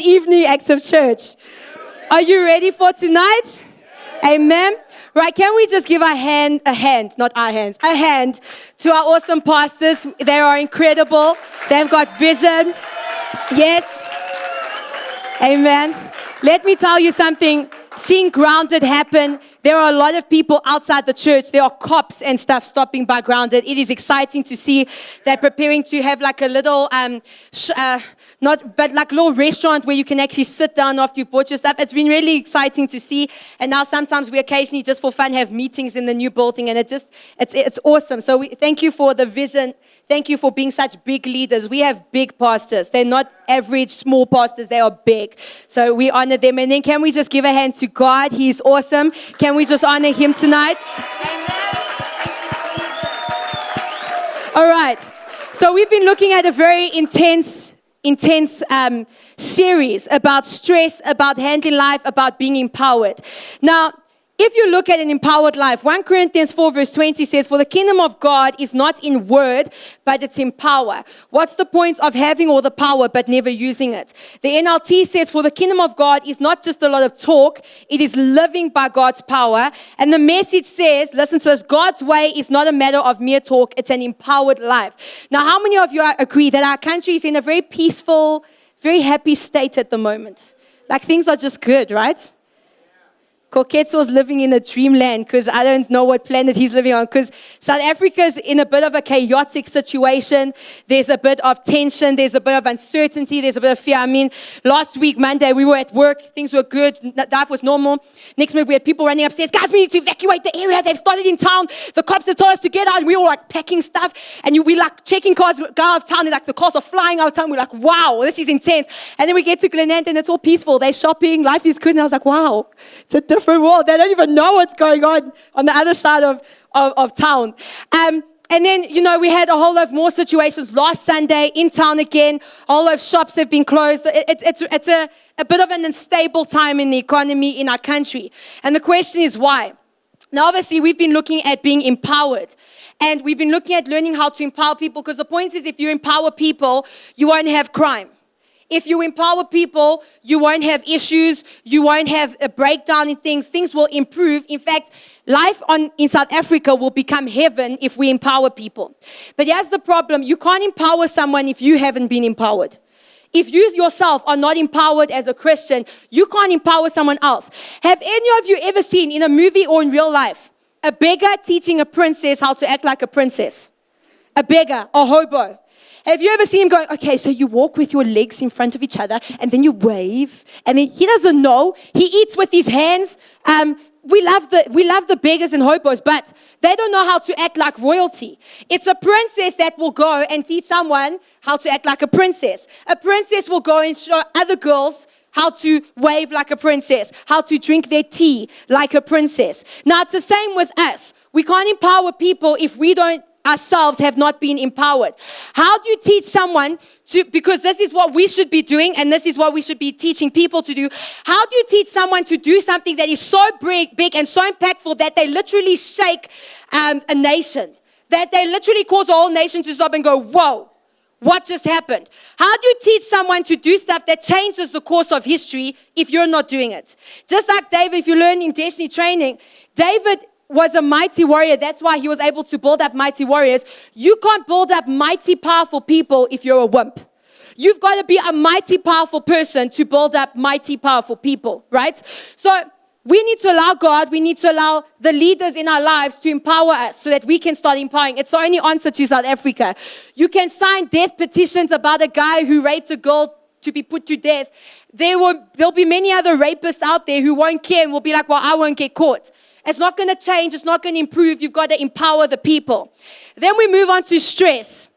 Good evening, Active Church. Are you ready for tonight? Amen. Right, can we just give a hand to our awesome pastors? They are incredible. They've got vision. Yes. Amen. Let me tell you something. Seeing Grounded happen, there are a lot of people outside the church. There are cops and stuff stopping by Grounded. It is exciting to see they're preparing to have like a little, like a little restaurant where you can actually sit down after you've bought your stuff. It's been really exciting to see. And now sometimes we occasionally just for fun have meetings in the new building, and it's awesome. So we thank you for the vision. Thank you for being such big leaders. We have big pastors. They're not average small pastors. They are big. So we honor them. And then can we just give a hand to God? He's awesome. Can we just honor him tonight? Amen. All right. So we've been looking at a very intense series about stress, about handling life, about being empowered. Now, if you look at an empowered life, 1 Corinthians 4 verse 20 says, "For the kingdom of God is not in word, but it's in power." What's the point of having all the power but never using it? The NLT says, "For the kingdom of God is not just a lot of talk, it is living by God's power." And the Message says, listen to this, "God's way is not a matter of mere talk, it's an empowered life." Now, how many of you agree that our country is in a very peaceful, very happy state at the moment? Like things are just good, right? Koketso's living in a dreamland because I don't know what planet he's living on, because South Africa's in a bit of a chaotic situation. There's a bit of tension. There's a bit of uncertainty. There's a bit of fear. I mean, last week, Monday, we were at work. Things were good. Life was normal. Next minute, we had people running upstairs. "Guys, we need to evacuate the area. They've started in town. The cops have told us to get out." And we were like packing stuff. And we like checking cars, go out of town. And like the cars are flying out of town. We're like, wow, this is intense. And then we get to Glenant and it's all peaceful. They're shopping. Life is good. And I was like, wow, it's a different world. They don't even know what's going on the other side of town. And then, we had a whole lot of more situations. Last Sunday in town again, a whole lot of shops have been closed. It's a bit of an unstable time in the economy in our country. And the question is why? Now, obviously, we've been looking at being empowered. And we've been looking at learning how to empower people, because the point is if you empower people, you won't have crime. If you empower people, you won't have issues. You won't have a breakdown in things. Things will improve. In fact, life in South Africa will become heaven if we empower people. But here's the problem. You can't empower someone if you haven't been empowered. If you yourself are not empowered as a Christian, you can't empower someone else. Have any of you ever seen in a movie or in real life a beggar teaching a princess how to act like a princess? A beggar, a hobo. Have you ever seen him going, okay, so you walk with your legs in front of each other, and then you wave, and then he doesn't know. He eats with his hands. We love the beggars and hobos, but they don't know how to act like royalty. It's a princess that will go and teach someone how to act like a princess. A princess will go and show other girls how to wave like a princess, how to drink their tea like a princess. Now, it's the same with us. We can't empower people if we don't ourselves have not been empowered. How do you teach someone to, because this is what we should be doing and this is what we should be teaching people to do. How do you teach someone to do something that is so big and so impactful that they literally shake a nation, that they literally cause a whole nation to stop and go, whoa, what just happened? How do you teach someone to do stuff that changes the course of history if you're not doing it? Just like David, if you learn in Destiny training, David was a mighty warrior. That's why he was able to build up mighty warriors. You can't build up mighty, powerful people if you're a wimp. You've got to be a mighty, powerful person to build up mighty, powerful people, right? So we need to allow God, we need to allow the leaders in our lives to empower us so that we can start empowering. It's the only answer to South Africa. You can sign death petitions about a guy who raped a girl to be put to death. There'll be many other rapists out there who won't care and will be like, well, I won't get caught. It's not going to change. It's not going to improve. You've got to empower the people. Then we move on to stress.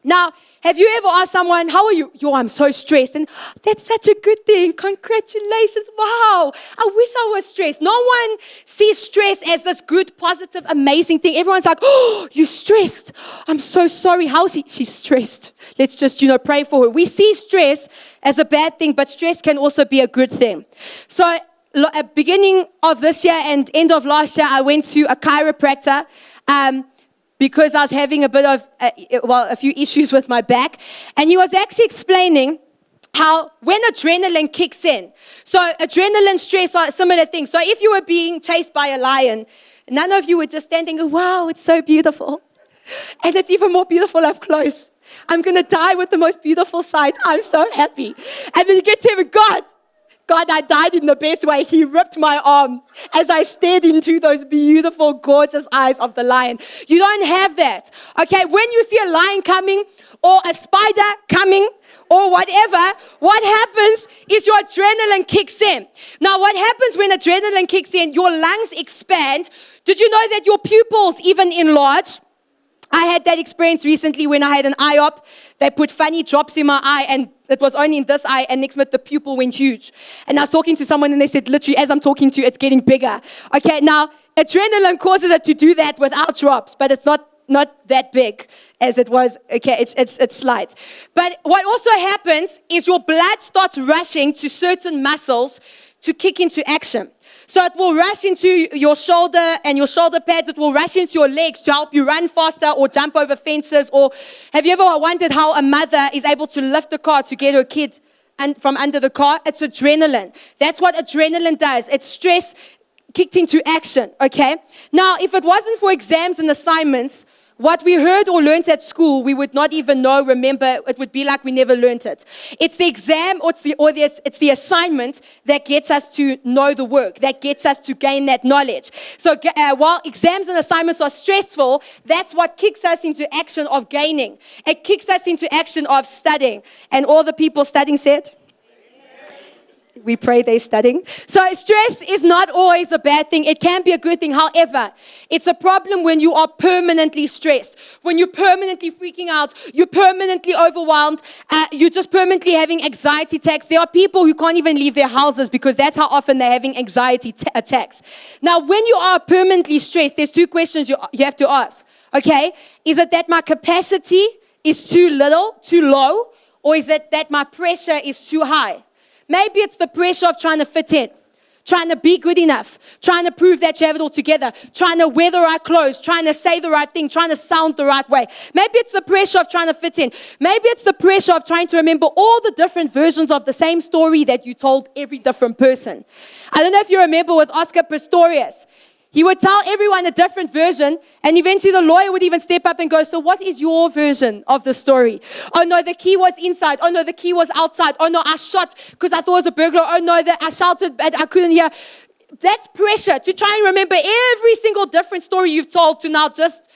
Now, have you ever asked someone, how are you? Yo, I'm so stressed. And that's such a good thing. Congratulations. Wow. I wish I was stressed. No one sees stress as this good, positive, amazing thing. Everyone's like, oh, you're stressed. I'm so sorry. How is she? She's stressed. Let's just, pray for her. We see stress as a bad thing, but stress can also be a good thing. So, at beginning of this year and end of last year, I went to a chiropractor because I was having a bit of, a few issues with my back. And he was actually explaining how when adrenaline kicks in, so adrenaline, stress are similar things. So if you were being chased by a lion, none of you were just standing, wow, it's so beautiful. And it's even more beautiful up close. I'm going to die with the most beautiful sight. I'm so happy. And then you get to heaven, God, I died in the best way. He ripped my arm as I stared into those beautiful, gorgeous eyes of the lion. You don't have that. Okay, when you see a lion coming or a spider coming or whatever, what happens is your adrenaline kicks in. Now, what happens when adrenaline kicks in? Your lungs expand. Did you know that your pupils even enlarge? I had that experience recently when I had an eye op. They put funny drops in my eye, and it was only in this eye, and next minute the pupil went huge. And I was talking to someone, and they said, literally, as I'm talking to you, it's getting bigger. Okay, now, adrenaline causes it to do that without drops, but it's not that big as it was. Okay, it's slight. But what also happens is your blood starts rushing to certain muscles to kick into action. So it will rush into your shoulder and your shoulder pads. It will rush into your legs to help you run faster or jump over fences. Or have you ever wondered how a mother is able to lift a car to get her kid from under the car? It's adrenaline. That's what adrenaline does. It's stress kicked into action, okay? Now, if it wasn't for exams and assignments, what we heard or learned at school, we would not even know, remember, it would be like we never learned it. It's the exam or it's the assignment that gets us to know the work, that gets us to gain that knowledge. So while exams and assignments are stressful, that's what kicks us into action of gaining. It kicks us into action of studying. And all the people studying said? We pray they're studying. So stress is not always a bad thing. It can be a good thing. However, it's a problem when you are permanently stressed, when you're permanently freaking out, you're permanently overwhelmed, you're just permanently having anxiety attacks. There are people who can't even leave their houses because that's how often they're having anxiety attacks. Now, when you are permanently stressed, there's two questions you have to ask. Okay, is it that my capacity is too little, too low, or is it that my pressure is too high? Maybe it's the pressure of trying to fit in, trying to be good enough, trying to prove that you have it all together, trying to wear the right clothes, trying to say the right thing, trying to sound the right way. Maybe it's the pressure of trying to fit in. Maybe it's the pressure of trying to remember all the different versions of the same story that you told every different person. I don't know if you remember with Oscar Pistorius. He would tell everyone a different version, and eventually the lawyer would even step up and go, so what is your version of the story? Oh no, the key was inside. Oh no, the key was outside. Oh no, I shot because I thought it was a burglar. Oh no, I shouted but I couldn't hear. That's pressure to try and remember every single different story you've told to now just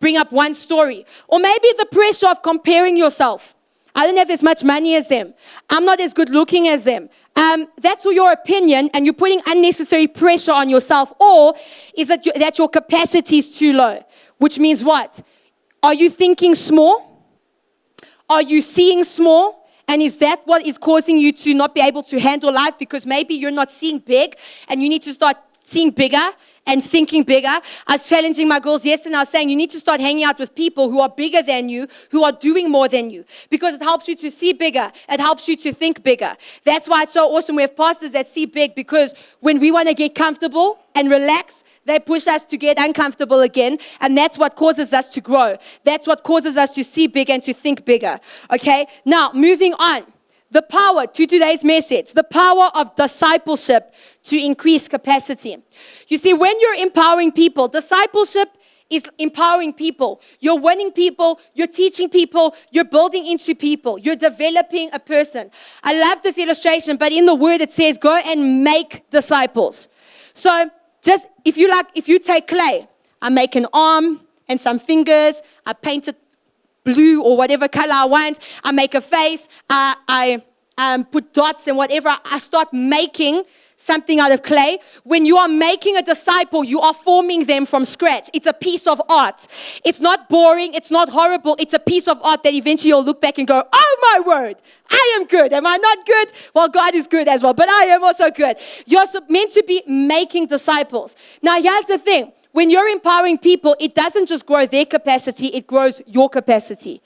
bring up one story. Or maybe the pressure of comparing yourself. I don't have as much money as them. I'm not as good looking as them. That's all your opinion, and you're putting unnecessary pressure on yourself. Or is it that your capacity is too low? Which means what? Are you thinking small? Are you seeing small? And is that what is causing you to not be able to handle life? Because maybe you're not seeing big, and you need to start seeing bigger and thinking bigger. I was challenging my girls yesterday, and I was saying you need to start hanging out with people who are bigger than you, who are doing more than you, because it helps you to see bigger. It helps you to think bigger. That's why it's so awesome we have pastors that see big, because when we want to get comfortable and relax, they push us to get uncomfortable again, and that's what causes us to grow. That's what causes us to see big and to think bigger. Okay? Now, moving on. The power to today's message, the power of discipleship to increase capacity. You see, when you're empowering people, discipleship is empowering people. You're winning people, you're teaching people, you're building into people, you're developing a person. I love this illustration, but in the word it says, go and make disciples. So just, if you take clay, I make an arm and some fingers, I paint it blue or whatever color I want. I make a face. I put dots and whatever. I start making something out of clay. When you are making a disciple, you are forming them from scratch. It's a piece of art. It's not boring. It's not horrible. It's a piece of art that eventually you'll look back and go, oh my word, I am good. Am I not good? Well, God is good as well, but I am also good. You're meant to be making disciples. Now, here's the thing. When you're empowering people, it doesn't just grow their capacity, it grows your capacity.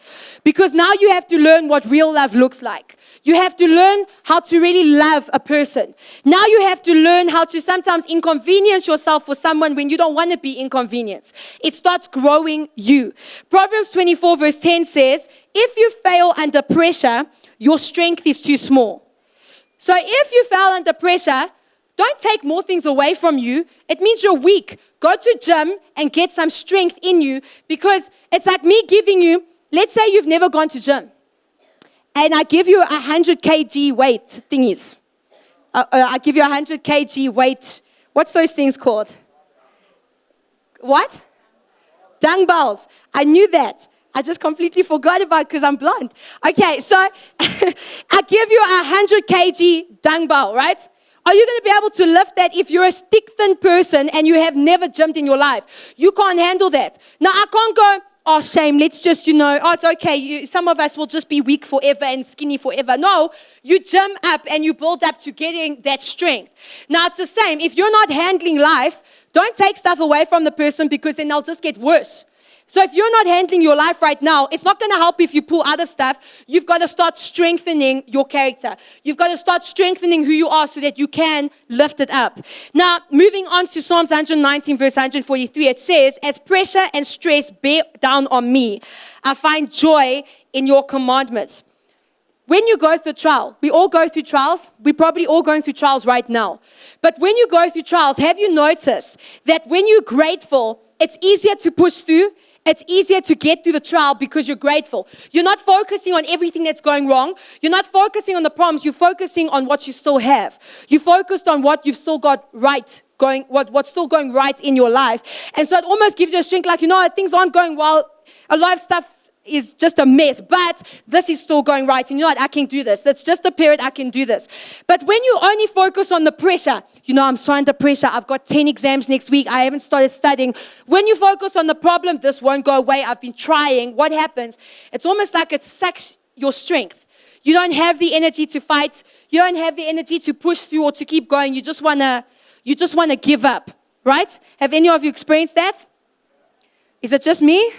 Because now you have to learn what real love looks like. You have to learn how to really love a person. Now you have to learn how to sometimes inconvenience yourself for someone when you don't want to be inconvenienced. It starts growing you. Proverbs 24 verse 10 says, if you fail under pressure, your strength is too small. So if you fell under pressure, don't take more things away from you. It means you're weak. Go to gym and get some strength in you, because it's like me giving you, let's say you've never gone to gym, and I give you 100 kg weight thingies. I give you 100 kg weight. What's those things called? What? Dumbbells. I knew that. I just completely forgot about it because I'm blonde. Okay, so I give you 100 kg dumbbell, right? Are you going to be able to lift that if you're a stick-thin person and you have never gymmed in your life? You can't handle that. Now, I can't go, oh, shame, let's just, oh, it's okay. Some of us will just be weak forever and skinny forever. No, you gym up and you build up to getting that strength. Now, it's the same. If you're not handling life, don't take stuff away from the person, because then they'll just get worse. So if you're not handling your life right now, it's not going to help if you pull out of stuff. You've got to start strengthening your character. You've got to start strengthening who you are so that you can lift it up. Now, moving on to Psalms 119, verse 143, it says, as pressure and stress bear down on me, I find joy in your commandments. When you go through trial, we all go through trials. We're probably all going through trials right now. But when you go through trials, have you noticed that when you're grateful, it's easier to push through? It's easier to get through the trial because you're grateful. You're not focusing on everything that's going wrong. You're not focusing on the problems. You're focusing on what you still have. You focused on what you've still got right going, what's still going right in your life. And so it almost gives you a strength, like, things aren't going well. A lot of stuff is just a mess, but this is still going right. And I can do this. That's just a period, I can do this. But when you only focus on the pressure, I'm so under pressure. I've got 10 exams next week. I haven't started studying. When you focus on the problem, this won't go away. I've been trying. What happens? It's almost like it sucks your strength. You don't have the energy to fight. You don't have the energy to push through or to keep going. You just want to give up, right? Have any of you experienced that? Is it just me?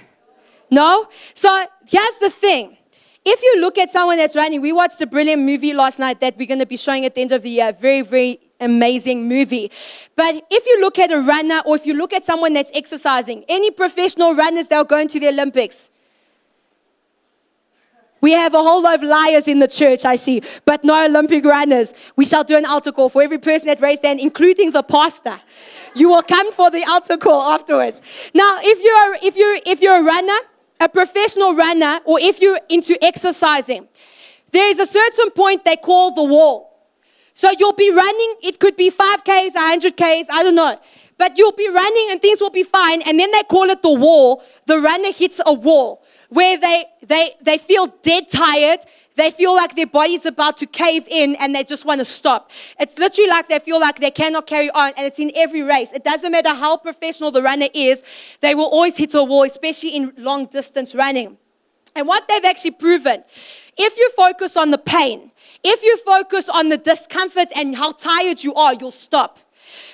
No? So here's the thing. If you look at someone that's running, we watched a brilliant movie last night that we're going to be showing at the end of the year. Very, very amazing movie. But if you look at a runner, or if you look at someone that's exercising, any professional runners that are going to the Olympics, we have a whole lot of liars in the church, I see, but no Olympic runners. We shall do an altar call for every person that raised their hand, including the pastor. You will come for the altar call afterwards. Now, if you're a runner, a professional runner, or if you're into exercising, there is a certain point they call the wall. So you'll be running, it could be 5Ks, 100Ks, I don't know. But you'll be running and things will be fine, and then they call it the wall. The runner hits a wall where they feel dead tired. They feel like their body's about to cave in and they just want to stop. It's literally like they feel like they cannot carry on, and it's in every race. It doesn't matter how professional the runner is, they will always hit a wall, especially in long distance running. And what they've actually proven, if you focus on the pain, if you focus on the discomfort and how tired you are, you'll stop.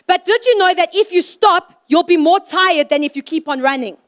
But did you know that if you stop, you'll be more tired than if you keep on running?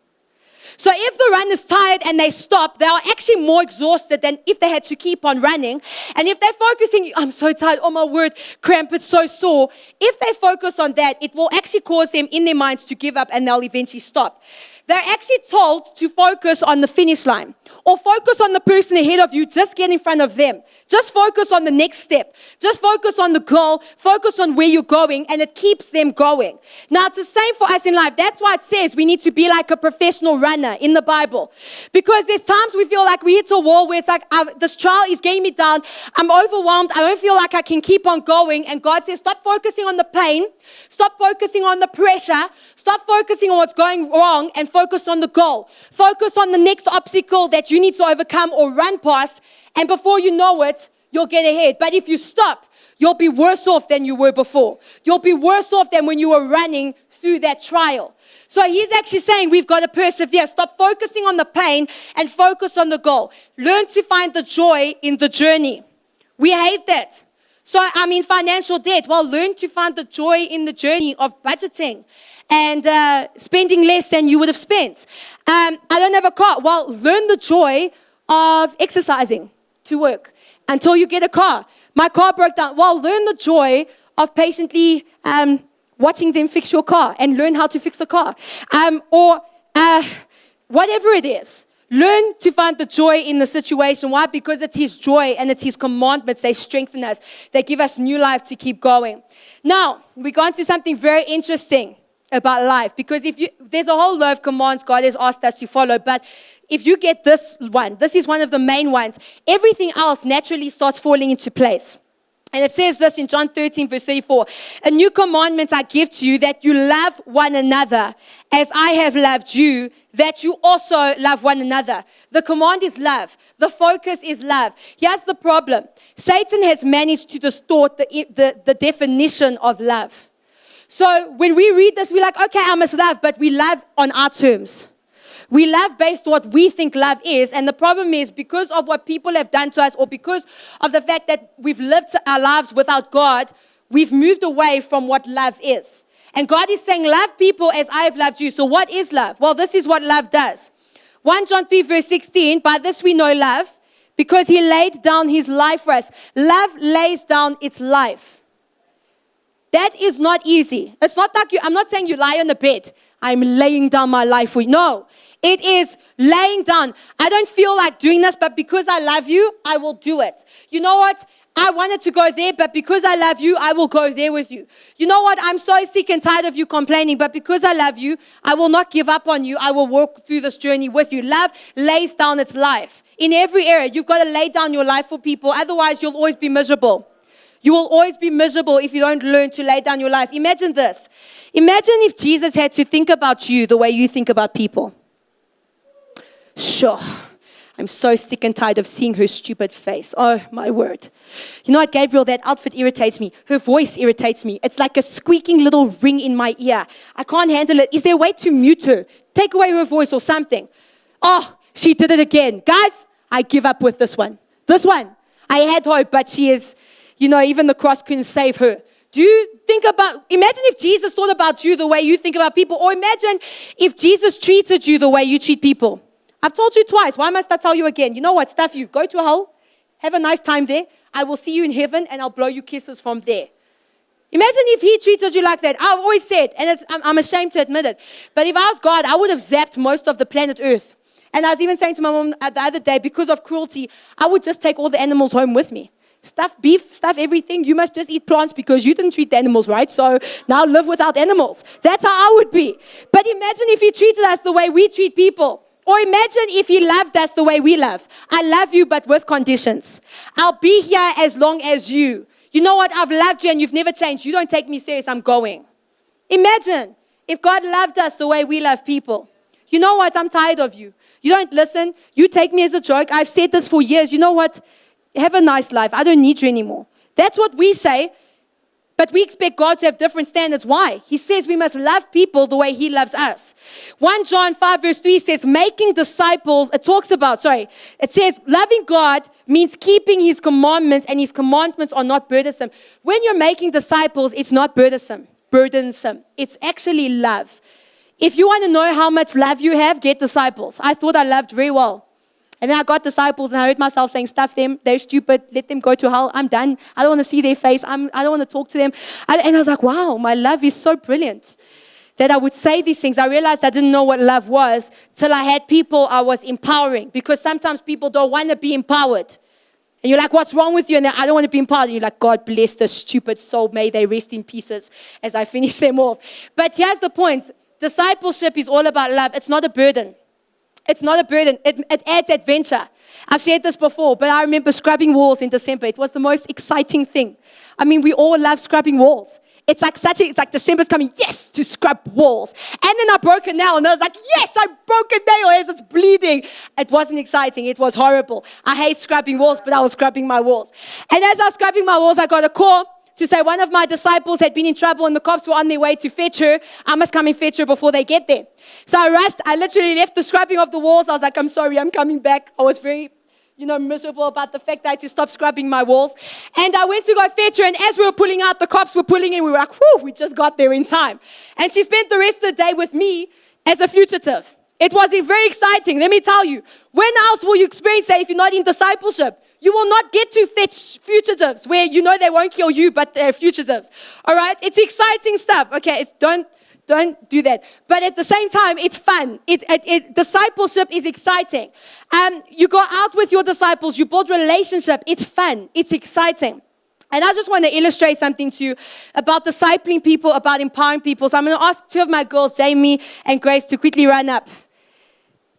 So if the runner's tired and they stop, they are actually more exhausted than if they had to keep on running. And if they're focusing, I'm so tired, oh my word, cramp, it's so sore. If they focus on that, it will actually cause them in their minds to give up, and they'll eventually stop. They're actually told to focus on the finish line, or focus on the person ahead of you, just get in front of them. Just focus on the next step. Just focus on the goal. Focus on where you're going, and it keeps them going. Now, it's the same for us in life. That's why it says we need to be like a professional runner in the Bible. Because there's times we feel like we hit a wall where it's like, this trial is getting me down. I'm overwhelmed. I don't feel like I can keep on going. And God says, stop focusing on the pain. Stop focusing on the pressure. Stop focusing on what's going wrong, and focus on the goal. Focus on the next obstacle that you need to overcome or run past. And before you know it, you'll get ahead. But if you stop, you'll be worse off than you were before. You'll be worse off than when you were running through that trial. So he's actually saying we've got to persevere. Stop focusing on the pain and focus on the goal. Learn to find the joy in the journey. We hate that. So I'm in financial debt. Well, learn to find the joy in the journey of budgeting and spending less than you would have spent. I don't have a car. Well, learn the joy of exercising to work until you get a car. My car broke down. Well, learn the joy of patiently watching them fix your car and learn how to fix a car. Or whatever it is. Learn to find the joy in the situation. Why? Because it's His joy and it's His commandments. They strengthen us. They give us new life to keep going. Now, we're going to something very interesting about life. Because there's a whole lot of commands God has asked us to follow. But if you get this one, this is one of the main ones, everything else naturally starts falling into place. And it says this in John 13, verse 34. A new commandment I give to you, that you love one another as I have loved you, that you also love one another. The command is love. The focus is love. Here's the problem. Satan has managed to distort the definition of love. So when we read this, we're like, okay, I must love, but we love on our terms. We love based on what we think love is. And the problem is, because of what people have done to us, or because of the fact that we've lived our lives without God, we've moved away from what love is. And God is saying, love people as I have loved you. So what is love? Well, this is what love does. 1 John 3, verse 16, by this we know love, because He laid down His life for us. Love lays down its life. That is not easy. It's not like I'm not saying you lie on the bed. I'm laying down my life for you. No. It is laying down. I don't feel like doing this, but because I love you, I will do it. You know what? I wanted to go there, but because I love you, I will go there with you. You know what? I'm so sick and tired of you complaining, but because I love you, I will not give up on you. I will walk through this journey with you. Love lays down its life. In every area, you've got to lay down your life for people. Otherwise, you'll always be miserable. You will always be miserable if you don't learn to lay down your life. Imagine this. Imagine if Jesus had to think about you the way you think about people. Sure. I'm so sick and tired of seeing her stupid face. Oh, my word. You know what, Gabriel, that outfit irritates me. Her voice irritates me. It's like a squeaking little ring in my ear. I can't handle it. Is there a way to mute her? Take away her voice or something. Oh, she did it again. Guys, I give up with this one. This one. I had hope, but she is, even the cross couldn't save her. Do you imagine if Jesus thought about you the way you think about people, or imagine if Jesus treated you the way you treat people. I've told you twice. Why must I tell you again? You know what? Stuff you. Go to hell. Have a nice time there. I will see you in heaven, and I'll blow you kisses from there. Imagine if He treated you like that. I've always said, and I'm ashamed to admit it, but if I was God, I would have zapped most of the planet Earth. And I was even saying to my mom the other day, because of cruelty, I would just take all the animals home with me. Stuff beef, stuff everything. You must just eat plants because you didn't treat the animals right. So now live without animals. That's how I would be. But imagine if He treated us the way we treat people. Or imagine if He loved us the way we love. I love you, but with conditions. I'll be here as long as you. You know what? I've loved you and you've never changed. You don't take me serious. I'm going. Imagine if God loved us the way we love people. You know what? I'm tired of you. You don't listen. You take me as a joke. I've said this for years. You know what? Have a nice life. I don't need you anymore. That's what we say. But we expect God to have different standards. Why? He says we must love people the way He loves us. 1 John 5 verse 3 says, making disciples, it says loving God means keeping His commandments, and His commandments are not burdensome. When you're making disciples, it's not burdensome. It's actually love. If you want to know how much love you have, get disciples. I thought I loved very well. And then I got disciples and I heard myself saying, stuff them, they're stupid, let them go to hell, I'm done. I don't want to see their face, I don't want to talk to them. And I was like, wow, my love is so brilliant that I would say these things. I realized I didn't know what love was till I had people I was empowering, because sometimes people don't want to be empowered. And you're like, what's wrong with you? And I don't want to be empowered. And you're like, God bless the stupid soul, may they rest in pieces as I finish them off. But here's the point. Discipleship is all about love. It's not a burden. It's not a burden. It adds adventure. I've shared this before, but I remember scrubbing walls in December. It was the most exciting thing. I mean, we all love scrubbing walls. It's like December's coming, yes, to scrub walls. And then I broke a nail, and I was like, yes, I broke a nail as it's bleeding. It wasn't exciting. It was horrible. I hate scrubbing walls, but I was scrubbing my walls. And as I was scrubbing my walls, I got a call to say one of my disciples had been in trouble and the cops were on their way to fetch her. I must come and fetch her before they get there. So I rushed. I literally left the scrubbing of the walls. I was like, I'm sorry, I'm coming back. I was very, miserable about the fact that I had to stop scrubbing my walls. And I went to go fetch her, and as we were pulling out, the cops were pulling in. We were like, whew, we just got there in time. And she spent the rest of the day with me as a fugitive. It was very exciting. Let me tell you, when else will you experience that if you're not in discipleship? You will not get to fetch fugitives where they won't kill you, but they're fugitives. All right? It's exciting stuff. Okay, don't Don't do that. But at the same time, it's fun. Discipleship is exciting. You go out with your disciples. You build relationship. It's fun. It's exciting. And I just want to illustrate something to you about discipling people, about empowering people. So I'm going to ask two of my girls, Jamie and Grace, to quickly run up.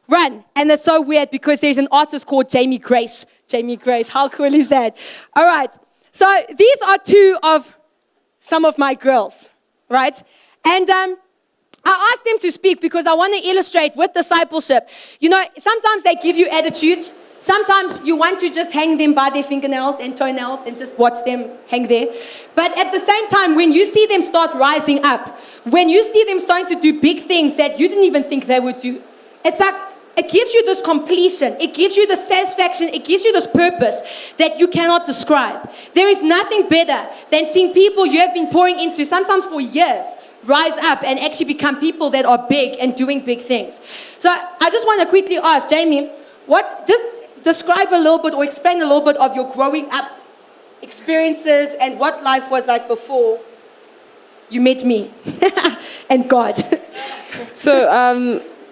Run. And it's so weird because there's an artist called Jamie Grace. Jamie Grace. How cool is that? All right. So these are two of some of my girls, right? And I asked them to speak because I want to illustrate with discipleship. You know, sometimes they give you attitude. Sometimes you want to just hang them by their fingernails and toenails and just watch them hang there. But at the same time, when you see them start rising up, when you see them starting to do big things that you didn't even think they would do, it's like it gives you this completion. It gives you the satisfaction. It gives you this purpose that you cannot describe. There is nothing better than seeing people you have been pouring into, sometimes for years, rise up and actually become people that are big and doing big things. So I just want to quickly ask, Jamie, just describe a little bit or explain a little bit of your growing up experiences and what life was like before you met me and God. So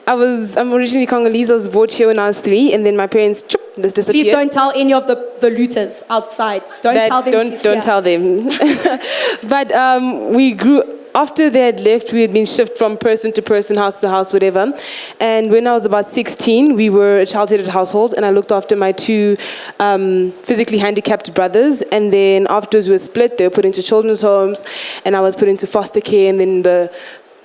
I'm originally Congolese. I was born here when I was 3, and then my parents just disappeared. Please don't tell any of the looters outside. Don't tell them. But we grew. After they had left, we had been shifted from person to person, house to house, whatever. And when I was about 16, we were a child-headed household, and I looked after my 2 physically handicapped brothers. And then afterwards, we were split. They were put into children's homes, and I was put into foster care. And then the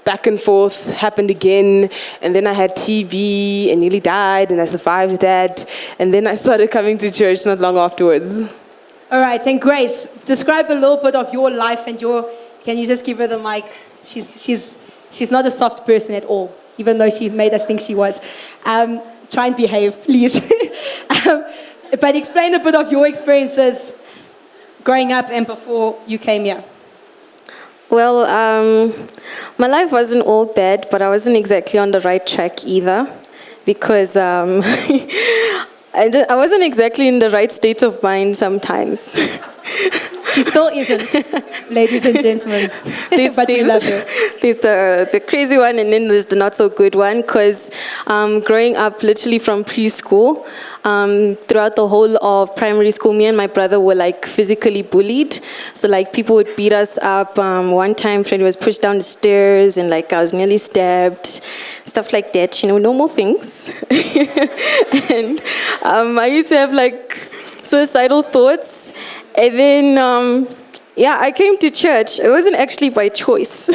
back and forth happened again. And then I had TB and nearly died, and I survived that. And then I started coming to church not long afterwards. All right, and Grace, describe a little bit of your life and your... Can you just give her the mic? She's not a soft person at all, even though she made us think she was. Try and behave, please. But explain a bit of your experiences growing up and before you came here. Well, my life wasn't all bad, but I wasn't exactly on the right track either, because I wasn't exactly in the right state of mind sometimes. She still isn't, ladies and gentlemen. But we love her. There's the crazy one, and then there's the not so good one, because growing up literally from preschool, throughout the whole of primary school, me and my brother were like physically bullied. So like people would beat us up. One time Freddie was pushed down the stairs, and like I was nearly stabbed, stuff like that, you know, normal things. And I used to have like suicidal thoughts. And then, I came to church. It wasn't actually by choice.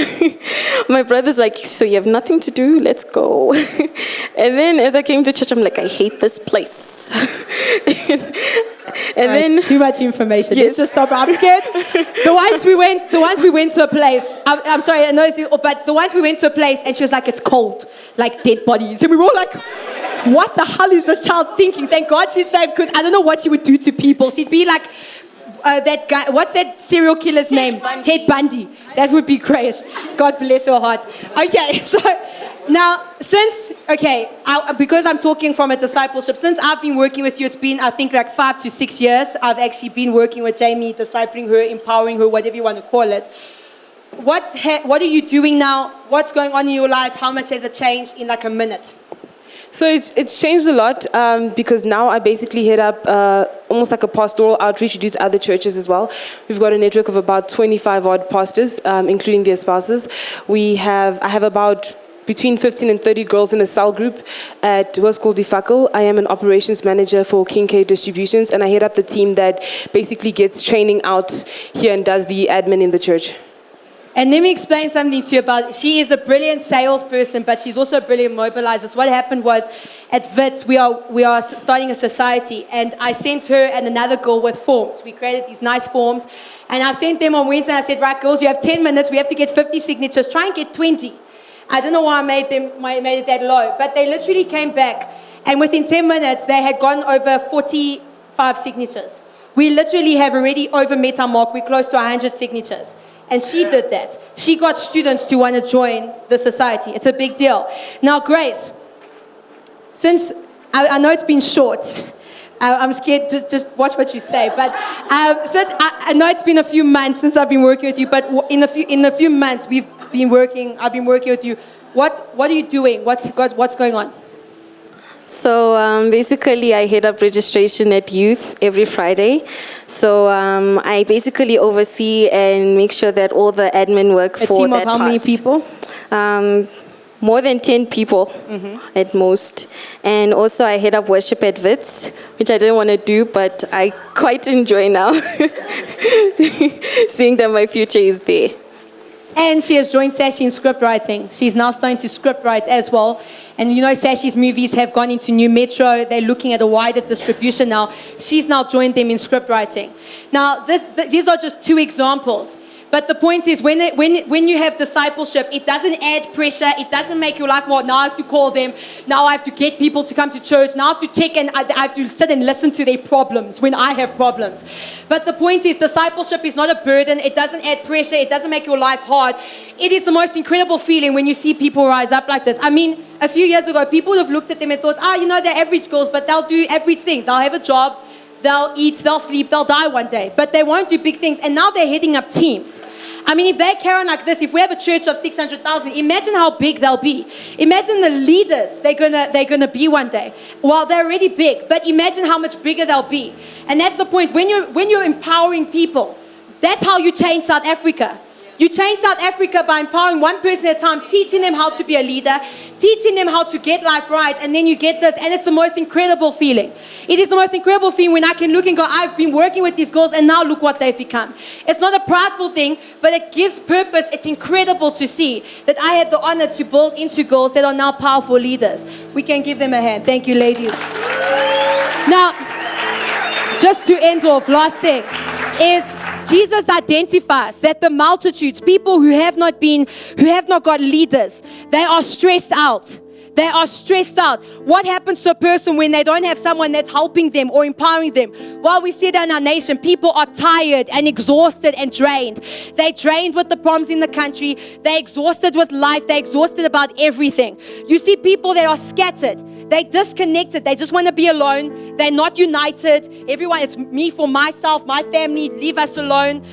My brother's like, so you have nothing to do? Let's go. And then as I came to church, I'm like, I hate this place. And then too much information. Yes. Let's just stop. I'm scared. The ones we went to a place. I'm sorry, I know it's, but the ones we went to a place, and she was like, it's cold, like dead bodies, and we were all like, what the hell is this child thinking? Thank God she's safe, because I don't know what she would do to people. She'd be like, that guy, what's that serial killer's name? Ted Bundy. That would be Grace. God bless her heart. Okay, so now, because I'm talking from a discipleship, since I've been working with you, it's been, I think, like 5 to 6 years. I've actually been working with Jamie, discipling her, empowering her, whatever you want to call it. What are you doing now? What's going on in your life? How much has it changed in like a minute? So it's changed a lot because now I basically head up almost like a pastoral outreach. We do to other churches as well. We've got a network of about 25 odd pastors, including their spouses. I have about between 15 and 30 girls in a cell group at what's called DeFackle. I am an operations manager for King K Distributions, and I head up the team that basically gets training out here and does the admin in the church. And let me explain something to you about, she is a brilliant salesperson, but she's also a brilliant mobilizer. So what happened was, at WITS, we are starting a society, and I sent her and another girl with forms. We created these nice forms, and I sent them on Wednesday. I said, right, girls, you have 10 minutes. We have to get 50 signatures. Try and get 20. I don't know why I made it that low, but they literally came back, and within 10 minutes, they had gone over 45 signatures. We literally have already over met our mark. We're close to 100 signatures. And she did that. She got students to want to join the society. It's a big deal. Now, Grace, since I know it's been short, I'm scared to just watch what you say. But so I know it's been a few months since I've been working with you, but in a few months I've been working with you. What are you doing? What's going on? So basically, I head up registration at youth every Friday. So I basically oversee and make sure that all the admin work A for team of that how many part. people? More than 10 people at most. And also I head up worship at Wits, which I didn't want to do, but I quite enjoy now, seeing that my future is there. And she has joined Sashi in script writing. She's now starting to script write as well. And you know, Sashi's movies have gone into New Metro. They're looking at a wider distribution now. She's now joined them in script writing. Now, these are just two examples. But the point is, when you have discipleship, it doesn't add pressure. It doesn't make your life more, now I have to call them. Now I have to get people to come to church. Now I have to check and I have to sit and listen to their problems when I have problems. But the point is, discipleship is not a burden. It doesn't add pressure. It doesn't make your life hard. It is the most incredible feeling when you see people rise up like this. I mean, a few years ago, people would have looked at them and thought, they're average girls, but they'll do average things. They'll have a job. They'll eat, they'll sleep, they'll die one day. But they won't do big things. And now they're heading up teams. I mean, if they carry on like this, if we have a church of 600,000, imagine how big they'll be. Imagine the leaders they're gonna be one day. Well, they're already big, but imagine how much bigger they'll be. And that's the point. When you're empowering people, that's how you change South Africa. You change South Africa by empowering one person at a time, teaching them how to be a leader, teaching them how to get life right, and then you get this, and it's the most incredible feeling. It is the most incredible feeling when I can look and go, I've been working with these girls, and now look what they've become. It's not a prideful thing, but it gives purpose. It's incredible to see that I had the honor to build into girls that are now powerful leaders. We can give them a hand. Thank you, ladies. Now, just to end off, last thing is, Jesus identifies that the multitudes, people who have not got leaders, they are stressed out. They are stressed out. What happens to a person when they don't have someone that's helping them or empowering them? Well, we see that in our nation, people are tired and exhausted and drained. They're drained with the problems in the country. They're exhausted with life. They're exhausted about everything. You see people that are scattered. They're disconnected. They just want to be alone. They're not united. Everyone, it's me for myself, my family, leave us alone.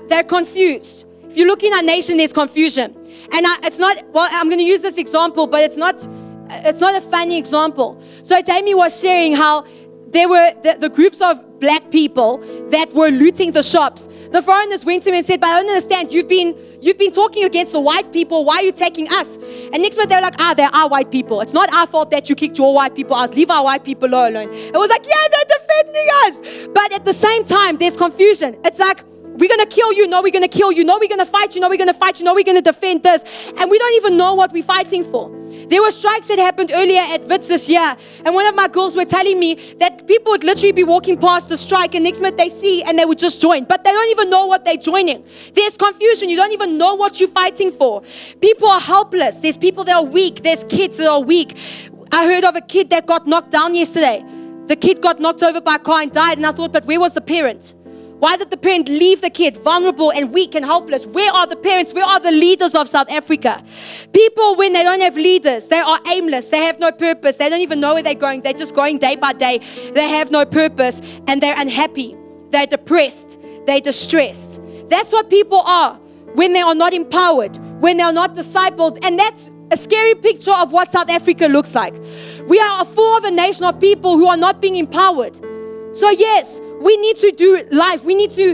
They're confused. If you look in our nation, there's confusion. And I'm going to use this example, but it's not a funny example. So Jamie was sharing how there were the groups of black people that were looting the shops. The foreigners went to him and said, but I don't understand, you've been talking against the white people, why are you taking us? And next minute they were like, they're our white people. It's not our fault that you kicked your white people out. Leave our white people alone. It was like, yeah, they're defending us. But at the same time, there's confusion. It's like, we're going to kill you. No, we're going to kill you. No, we're going to fight you. No, we're going to fight you. No, we're going to defend this. And we don't even know what we're fighting for. There were strikes that happened earlier at Wits this year. And one of my girls were telling me that people would literally be walking past the strike and next minute they see and they would just join. But they don't even know what they're joining. There's confusion. You don't even know what you're fighting for. People are helpless. There's people that are weak. There's kids that are weak. I heard of a kid that got knocked down yesterday. The kid got knocked over by a car and died. And I thought, but where was the parent? Why did the parent leave the kid vulnerable and weak and helpless? Where are the parents? Where are the leaders of South Africa? People, when they don't have leaders, they are aimless. They have no purpose. They don't even know where they're going. They're just going day by day. They have no purpose and they're unhappy. They're depressed. They're distressed. That's what people are when they are not empowered, when they are not discipled. And that's a scary picture of what South Africa looks like. We are full of a nation of people who are not being empowered. So yes, we need to do life. We need to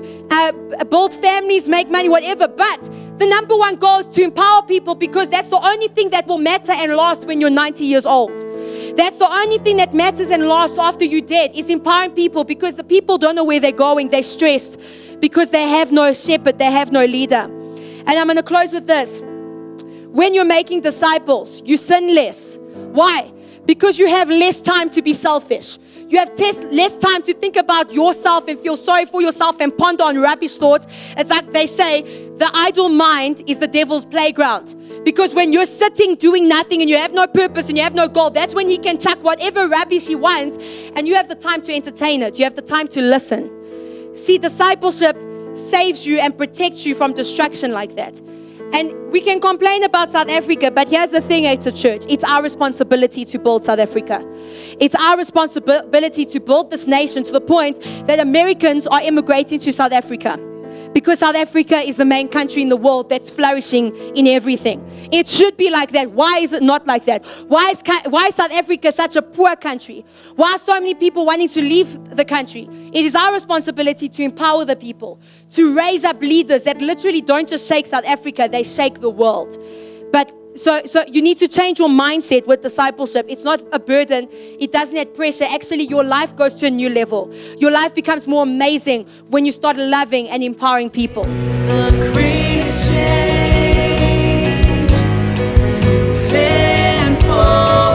build families, make money, whatever. But the number one goal is to empower people because that's the only thing that will matter and last when you're 90 years old. That's the only thing that matters and lasts after you're dead is empowering people because the people don't know where they're going. They're stressed because they have no shepherd. They have no leader. And I'm going to close with this. When you're making disciples, you sin less. Why? Because you have less time to be selfish. You have less time to think about yourself and feel sorry for yourself and ponder on rubbish thoughts. It's like they say, the idle mind is the devil's playground. Because when you're sitting doing nothing and you have no purpose and you have no goal, that's when he can chuck whatever rubbish he wants and you have the time to entertain it. You have the time to listen. See, discipleship saves you and protects you from distraction like that. And we can complain about South Africa, but here's the thing, it's a church. It's our responsibility to build South Africa. It's our responsibility to build this nation to the point that Americans are immigrating to South Africa. Because South Africa is the main country in the world that's flourishing in everything. It should be like that. Why is it not like that? Why is South Africa such a poor country? Why are so many people wanting to leave the country? It is our responsibility to empower the people, to raise up leaders that literally don't just shake South Africa, they shake the world. But so you need to change your mindset with discipleship. It's not a burden. It doesn't add pressure. Actually, your life goes to a new level. Your life becomes more amazing when you start loving and empowering people. The great exchange, and for